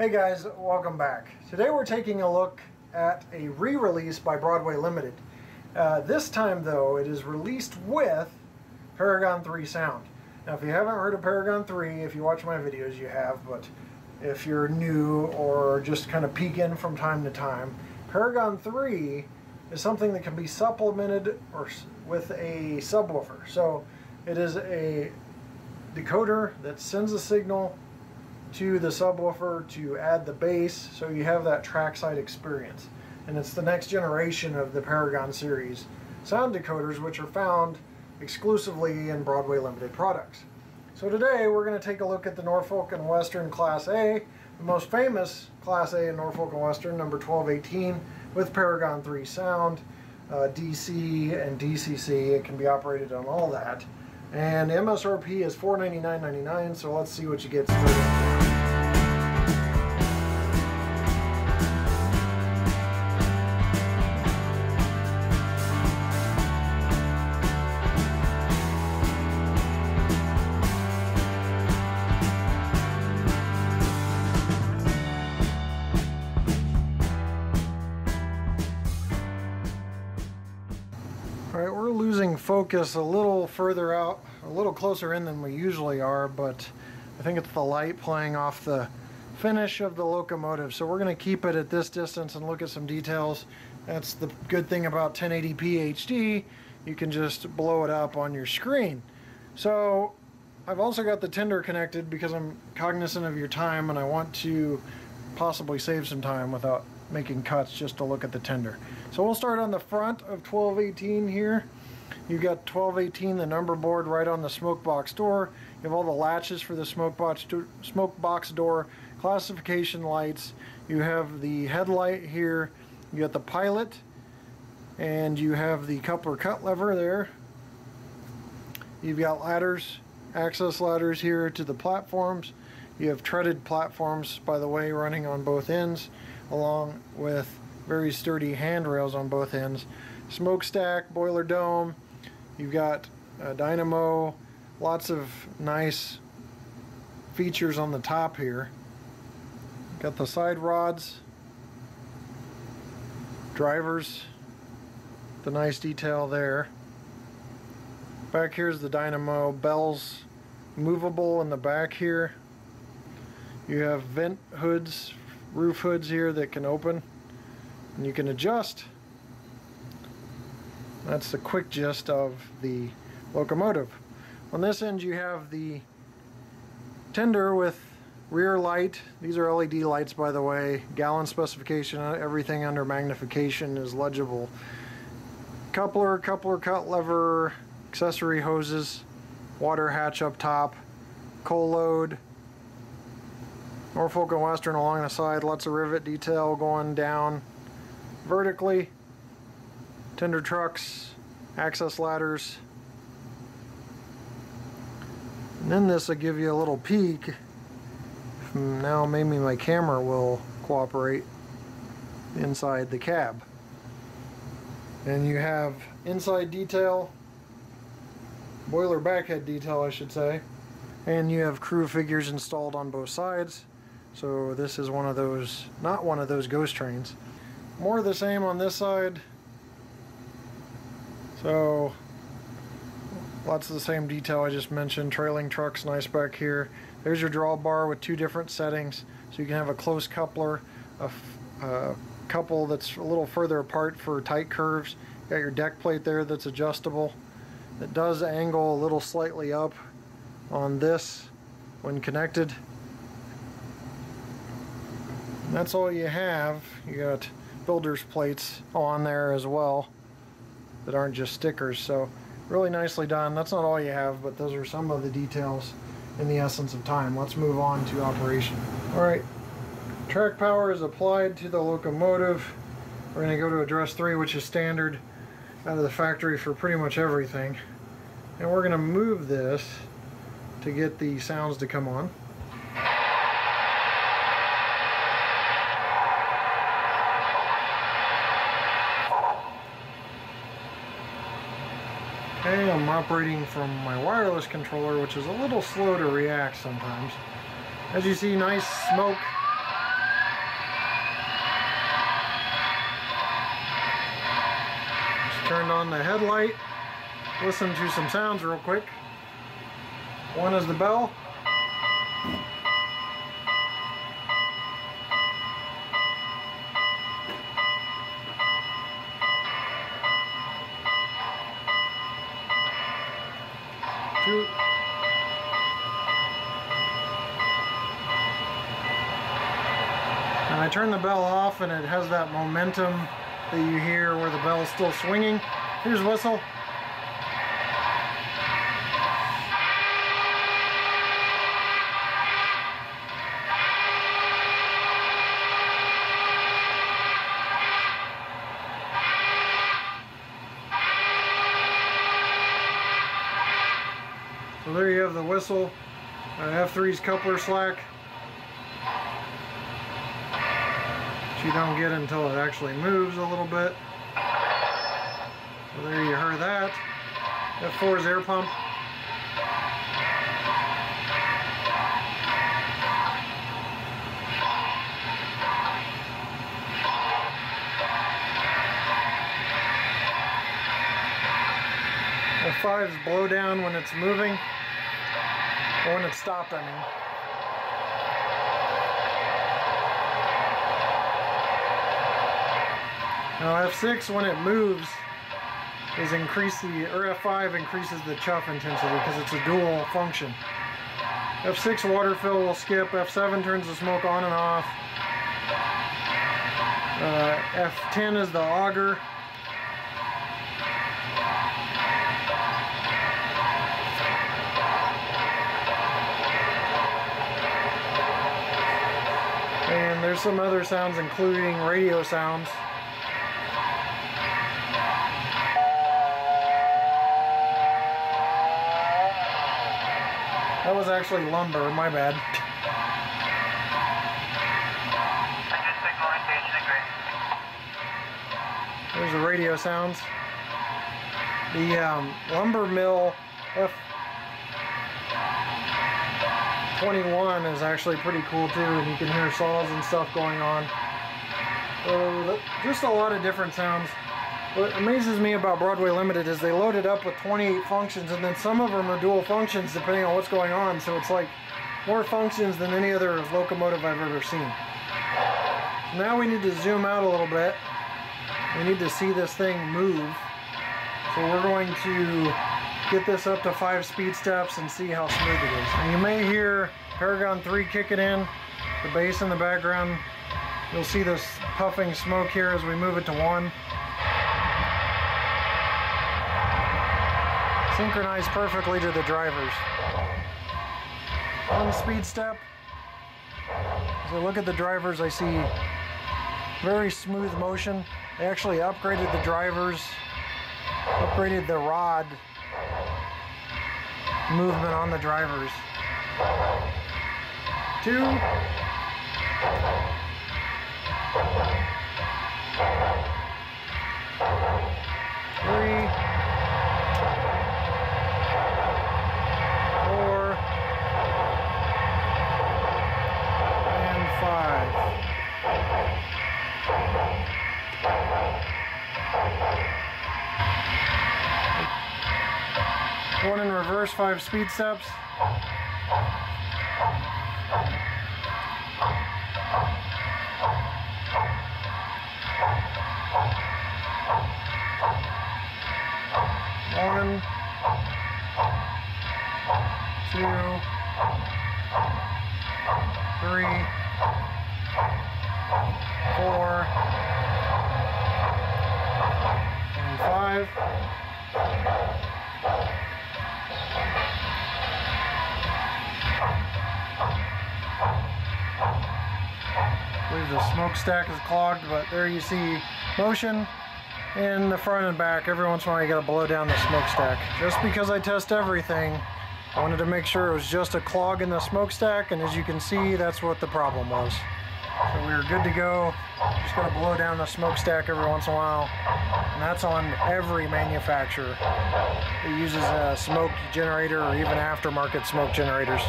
Hey guys, welcome back. Today we're taking a look at a re-release by Broadway Limited. This time though, it is released with Paragon 3 sound. Now if you haven't heard of Paragon 3, if you watch my videos you have, but if you're new or just kind of peek in from time to time, Paragon 3 is something that can be supplemented with a subwoofer. So it is a decoder that sends a signal to the subwoofer to add the bass, so you have that trackside experience. And it's the next generation of the Paragon series sound decoders, which are found exclusively in Broadway Limited products. So today we're going to take a look at the Norfolk & Western Class A, the most famous Class A in Norfolk & Western, number 1218, with Paragon 3 sound, DC and DCC. It can be operated on all that. And MSRP is $499.99, so let's see what you get started. Alright, we're losing focus a little further out, a little closer in than we usually are, but I think it's the light playing off the finish of the locomotive. So we're going to keep it at this distance and look at some details. That's the good thing about 1080p HD. You can just blow it up on your screen. So I've also got the tender connected because I'm cognizant of your time and I want to possibly save some time without making cuts just to look at the tender. So we'll start on the front of 1218 here. You've got 1218, the number board right on the smoke box door. You have all the latches for the smoke box door, classification lights. You have the headlight here. You got the pilot, and you have the coupler cut lever there. You've got ladders, access ladders here to the platforms. You have treaded platforms, by the way, running on both ends, along with very sturdy handrails on both ends. Smokestack, boiler dome. You've got a dynamo, lots of nice features on the top here. Got the side rods, drivers, the nice detail there. Back here's the dynamo, bells movable in the back here. You have vent hoods, roof hoods here that can open and you can adjust. That's the quick gist of the locomotive. On this end you have the tender with rear light. These are LED lights, by the way. Gallon specification, everything under magnification is legible. Coupler cut lever, accessory hoses, water hatch up top, coal load, Norfolk & Western along the side, lots of rivet detail going down vertically, tender trucks, access ladders. And then this will give you a little peek. Now maybe my camera will cooperate inside the cab. And you have inside detail, boiler backhead detail I should say, and you have crew figures installed on both sides. So this is one of those, not one of those ghost trains. More of the same on this side. So lots of the same detail I just mentioned. Trailing trucks nice back here. There's your drawbar with two different settings. So you can have a close coupler, a couple that's a little further apart for tight curves. You got your deck plate there that's adjustable. It does angle a little slightly up on this when connected. And that's all you have. You got builder's plates on there as well that aren't just stickers, so really nicely done. That's not all you have, but those are some of the details in the essence of time. Let's move on to operation. Alright, track power is applied to the locomotive. We're going to go to address 3, which is standard out of the factory for pretty much everything. And we're going to move this to get the sounds to come on. Okay, I'm operating from my wireless controller, which is a little slow to react sometimes. As you see, nice smoke turned on the headlight. Listen to some sounds real quick. One is the bell. Two. And I turn the bell off and it has that momentum that you hear where the bell is still swinging. Here's whistle. So there you have the whistle, F3's coupler slack, which you don't get until it actually moves a little bit. So there you heard that. F4's air pump. F5's blow down when it's moving. Or when it's stopped, I mean. Now F6, when it moves, is F5 increases the chuff intensity because it's a dual function. F6 water fill will skip. F7 turns the smoke on and off. F10 is the auger. And there's some other sounds, including radio sounds. That was actually lumber, my bad. There's the radio sounds. The lumber mill F21 is actually pretty cool too, and you can hear saws and stuff going on. Just a lot of different sounds. What amazes me about Broadway Limited is they load it up with 28 functions, and then some of them are dual functions depending on what's going on, so it's like more functions than any other locomotive I've ever seen. So now we need to zoom out a little bit. We need to see this thing move. So we're going to get this up to 5 speed steps and see how smooth it is. And you may hear Paragon 3 kicking in, the bass in the background. You'll see this puffing smoke here as we move it to 1. Synchronized perfectly to the drivers. 1 speed step. As I look at the drivers, I see very smooth motion. They actually upgraded the drivers, upgraded the rod movement on the drivers. 2. 3. 4. And 5. One in reverse, 5 speed steps. One, 2, 3, 4, and 5. I believe the smokestack is clogged, but there you see motion in the front and back. Every once in a while you gotta blow down the smokestack. Just because I test everything, I wanted to make sure it was just a clog in the smokestack, and as you can see, that's what the problem was. So we were good to go. Just gotta blow down the smokestack every once in a while. And that's on every manufacturer that uses a smoke generator or even aftermarket smoke generators.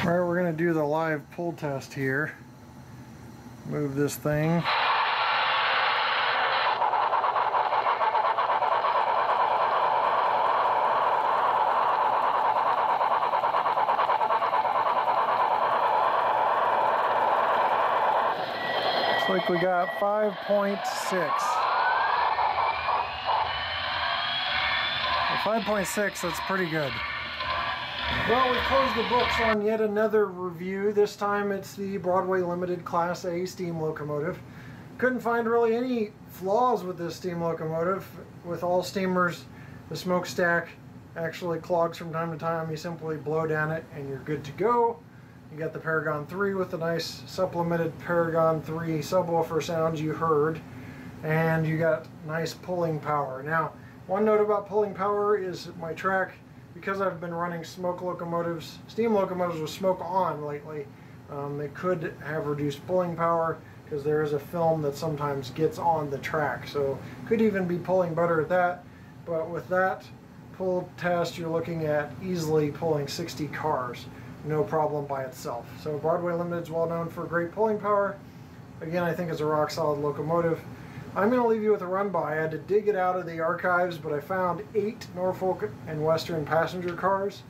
Alright, we're going to do the live pull test here. Move this thing. Like we got 5.6. 5.6, that's pretty good. Well, we closed the books on yet another review. This time it's the Broadway Limited Class A steam locomotive. Couldn't find really any flaws with this steam locomotive. With all steamers, the smokestack actually clogs from time to time. You simply blow down it and you're good to go. You got the Paragon 3 with the nice supplemented Paragon 3 subwoofer sounds you heard. And you got nice pulling power. Now, one note about pulling power is my track, because I've been running smoke locomotives, steam locomotives with smoke on lately, they could have reduced pulling power because there is a film that sometimes gets on the track. So could even be pulling better at that. But with that pull test, you're looking at easily pulling 60 cars. No problem by itself. So Broadway Limited is well known for great pulling power. Again, I think it's a rock solid locomotive. I'm going to leave you with a run by. I had to dig it out of the archives, but I found 8 Norfolk and Western passenger cars.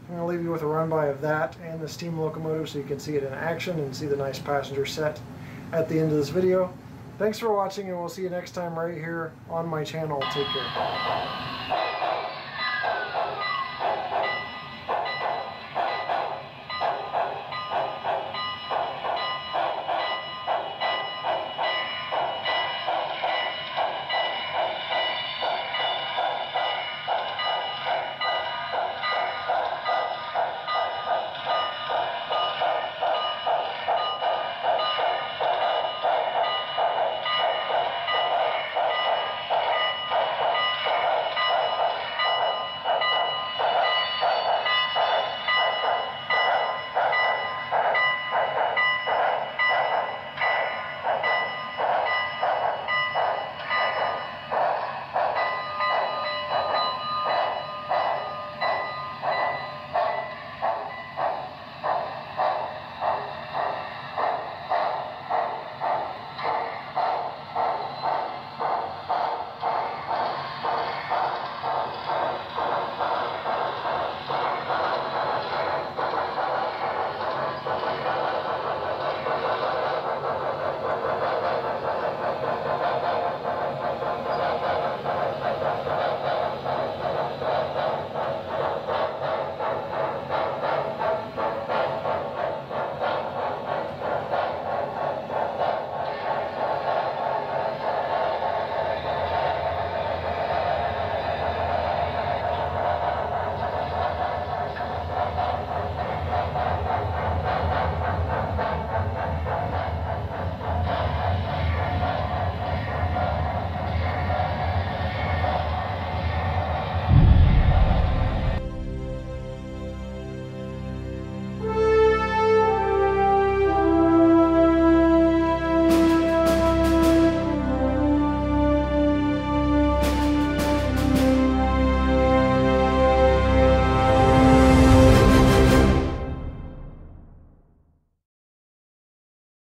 I'm going to leave you with a run by of that and the steam locomotive so you can see it in action and see the nice passenger set at the end of this video. Thanks for watching, and we'll see you next time right here on my channel. Take care.